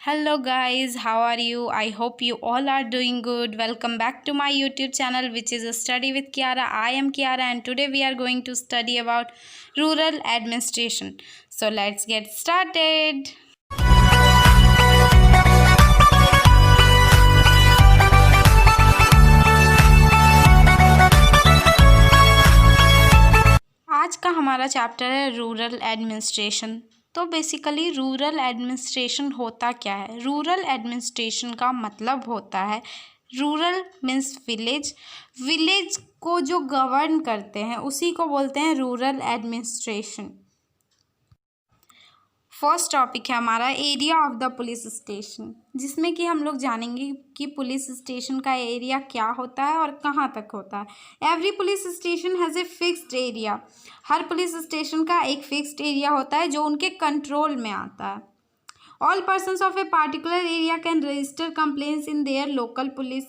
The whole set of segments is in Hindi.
Hello guys, how are you? I hope you all are doing good. Welcome back to my YouTube channel, which is a Study with Kiara. I am Kiara and today we are going to study about rural administration. So let's get started. आज का हमारा चैप्टर है रूरल एडमिनिस्ट्रेशन। तो बेसिकली रूरल एडमिनिस्ट्रेशन होता क्या है? रूरल एडमिनिस्ट्रेशन का मतलब होता है रूरल मीन्स विलेज, विलेज को जो गवर्न करते हैं उसी को बोलते हैं रूरल एडमिनिस्ट्रेशन। फर्स्ट टॉपिक है हमारा area of the police station, जिसमें कि हम लोग जानेंगे कि पुलिस स्टेशन का एरिया क्या होता है और कहाँ तक होता है। Every police station has a fixed area, her police station का एक फिक्स्ड एरिया होता है जो उनके कंट्रोल में आता है। All persons of a particular area can register complaints in their local police,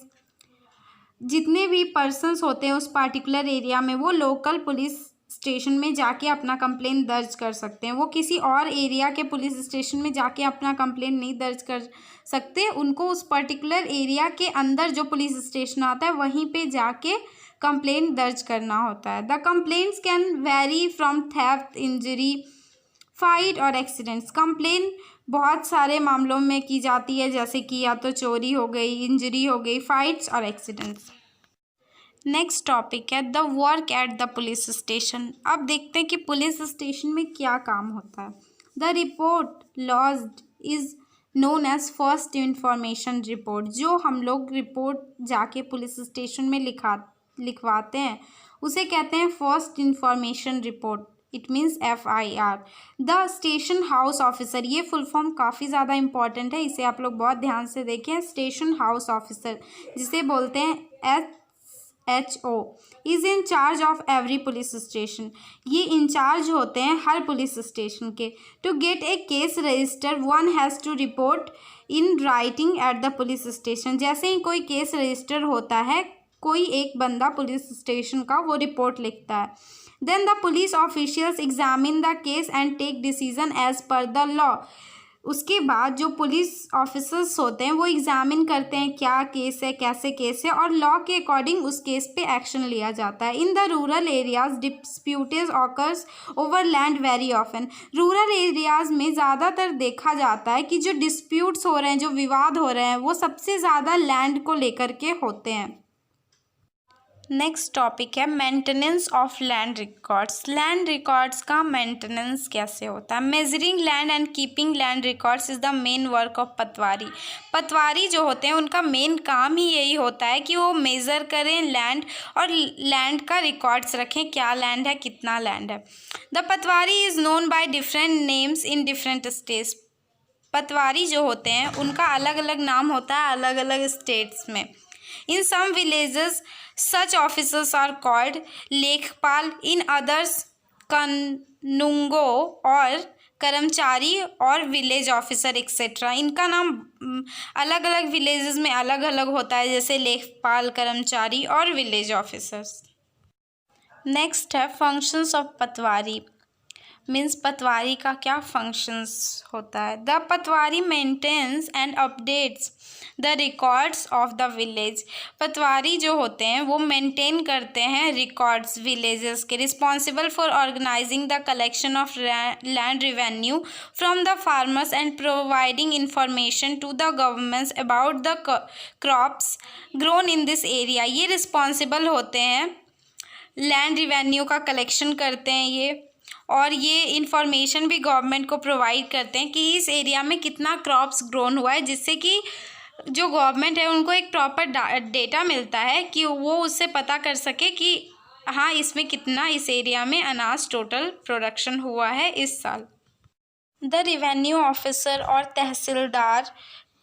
जितने भी पर्सन्स होते हैं उस पार्टिकुलर एरिया में वो लोकल पुलिस स्टेशन में जाके अपना कंप्लेन दर्ज कर सकते हैं। वो किसी और एरिया के पुलिस स्टेशन में जाके अपना कंप्लेन नहीं दर्ज कर सकते, उनको उस पर्टिकुलर एरिया के अंदर जो पुलिस स्टेशन आता है वहीं पे जाके कंप्लेन दर्ज करना होता है। The complaints can very from theft, injury, fight और एक्सीडेंट्स। कंप्लेन बहुत सारे मामलों में की जाती है, जैसे कि या तो चोरी हो गई, इंजरी हो गई, फाइट्स और एक्सीडेंट्स। नेक्स्ट टॉपिक है the work at the police station. अब देखते हैं कि पुलिस स्टेशन में क्या काम होता है। The report lodged is known as first information report. जो हम लोग रिपोर्ट जाके पुलिस स्टेशन में लिखवाते हैं उसे कहते हैं first information report. It means FIR। The station house officer, ये फुल फॉर्म काफ़ी ज़्यादा इंपॉर्टेंट है, इसे आप लोग बहुत ध्यान से देखें। स्टेशन हाउस ऑफिसर जिसे बोलते हैं SHO is in charge of every police station. ये इंचार्ज होते हैं हर पुलिस स्टेशन के। To get a case register one has to report in writing at the police station. जैसे ही कोई केस रजिस्टर होता है, कोई एक बंदा पुलिस स्टेशन का वो रिपोर्ट लिखता है। Then the police officials examine the case and take decision as per the law. उसके बाद जो पुलिस ऑफिसर्स होते हैं वो एग्जामिन करते हैं क्या केस है, कैसे केस है, और लॉ के अकॉर्डिंग उस केस पे एक्शन लिया जाता है। In the rural areas disputes occurs over land very often. Rural areas में ज़्यादातर देखा जाता है कि जो डिस्प्यूट्स हो रहे हैं, जो विवाद हो रहे हैं, वो सबसे ज़्यादा लैंड को लेकर के होते हैं। नेक्स्ट टॉपिक है maintenance of land records. Land records का मेंटेनेंस कैसे होता है? Measuring land and keeping land records is the main work of patwari. Patwari जो होते हैं उनका मेन काम ही यही होता है कि वो मेज़र करें लैंड और लैंड का रिकॉर्ड्स रखें, क्या लैंड है, कितना लैंड है। The patwari is known by different names in different states. Patwari जो होते हैं उनका अलग अलग नाम होता है अलग अलग स्टेट्स में। In some villages, such officers are called लेखपाल, in others कानूंगो और कर्मचारी और विलेज ऑफिसर एक्सेट्रा। इनका नाम अलग अलग विलेजेस में अलग अलग होता है, जैसे लेखपाल, कर्मचारी और विलेज ऑफिसर्स। नेक्स्ट है functions of patwari. Means patwari का क्या फंक्शंस होता है। The patwari maintains and updates the records of the village. Patwari जो होते हैं वो मेंटेन करते हैं रिकॉर्ड्स विलेजेस के। Responsible for organizing the collection of land revenue from the farmers and providing information to the governments about the crops grown in this area. ये रिस्पॉन्सिबल होते हैं, लैंड रिवेन्यू का कलेक्शन करते हैं ये, और ये इन्फॉर्मेशन भी गवर्नमेंट को प्रोवाइड करते हैं कि इस एरिया में कितना क्रॉप्स ग्रोन हुआ है, जिससे कि जो गवर्नमेंट है उनको एक प्रॉपर डेटा मिलता है कि वो उससे पता कर सके कि हाँ इसमें कितना, इस एरिया में अनाज टोटल प्रोडक्शन हुआ है इस साल। द रेवेन्यू ऑफिसर और tehsildar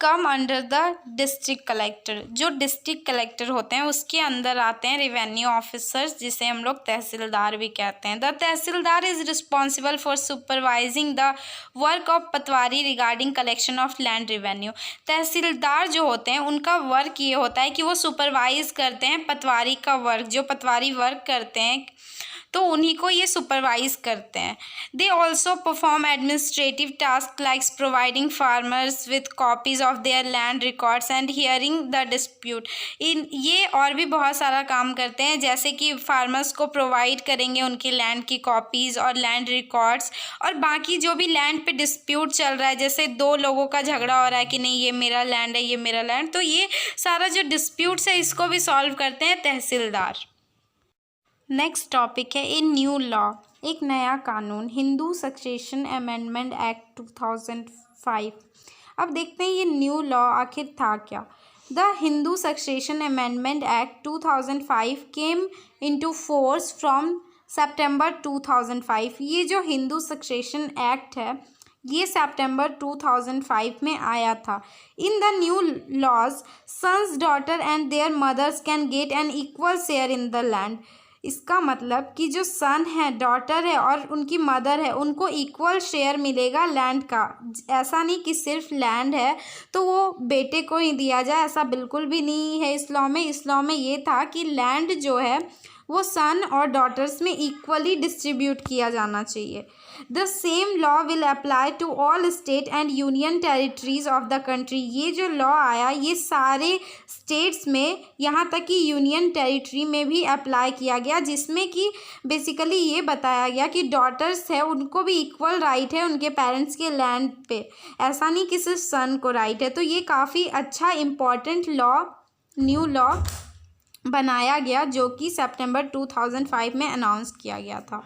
come under the district collector. जो डिस्ट्रिक्ट कलेक्टर होते हैं उसके अंदर आते हैं रेवेन्यू ऑफिसर्स, जिसे हम लोग तहसीलदार भी कहते हैं। The tehsildar is responsible for supervising the work of patwari regarding collection of land revenue. Tehsildar जो होते हैं उनका वर्क ये होता है कि वो सुपरवाइज करते हैं पटवारी का वर्क, जो पटवारी वर्क करते हैं तो उन्हीं को ये सुपरवाइज करते हैं। They also perform administrative task likes providing farmers with copies of their land records and hearing the dispute. ये और भी बहुत सारा काम करते हैं, जैसे कि फार्मर्स को प्रोवाइड करेंगे उनकी लैंड की कॉपीज़ और लैंड रिकॉर्ड्स, और बाकी जो भी लैंड पे डिस्प्यूट चल रहा है, जैसे दो लोगों का झगड़ा हो रहा है कि नहीं ये मेरा लैंड है, ये मेरा लैंड, तो ये सारा जो डिस्प्यूट्स है इसको भी सॉल्व करते हैं तहसीलदार। नेक्स्ट टॉपिक है ए न्यू लॉ, एक नया कानून, हिंदू सक्सेशन अमेंडमेंट एक्ट 2005। अब देखते हैं ये न्यू लॉ आखिर था क्या। The Hindu succession amendment act 2005 came into force from September 2005। ये जो हिंदू सक्सेशन एक्ट है ये सितंबर 2005 में आया था। In the new laws sons daughter and their mothers can get an equal share in the land. इसका मतलब कि जो सन है, डॉटर है और उनकी मदर है, उनको इक्वल शेयर मिलेगा लैंड का। ऐसा नहीं कि सिर्फ लैंड है तो वो बेटे को ही दिया जाए, ऐसा बिल्कुल भी नहीं है इस लॉ में। इस लॉ में ये था कि लैंड जो है वो सन और डॉटर्स में इक्वली डिस्ट्रीब्यूट किया जाना चाहिए। The same law will apply to all state and union territories of the country. ये जो लॉ आया ये सारे स्टेट्स में, यहाँ तक कि यूनियन टेरिटरी में भी अप्लाई किया गया, जिसमें कि बेसिकली ये बताया गया कि डॉटर्स है उनको भी इक्वल राइट है उनके पेरेंट्स के लैंड पे, ऐसा नहीं कि सिर्फ सन को राइट है। तो ये काफ़ी अच्छा इम्पॉर्टेंट लॉ, न्यू लॉ बनाया गया जो कि सितंबर 2005 में अनाउंस किया गया था।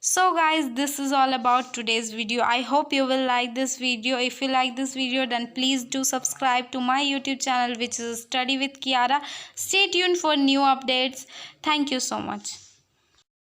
So guys, this is all about today's video. I hope you will like this video. If you like this video then please do subscribe to my YouTube channel which is Study with Kiara. Stay tuned for new updates. Thank you so much.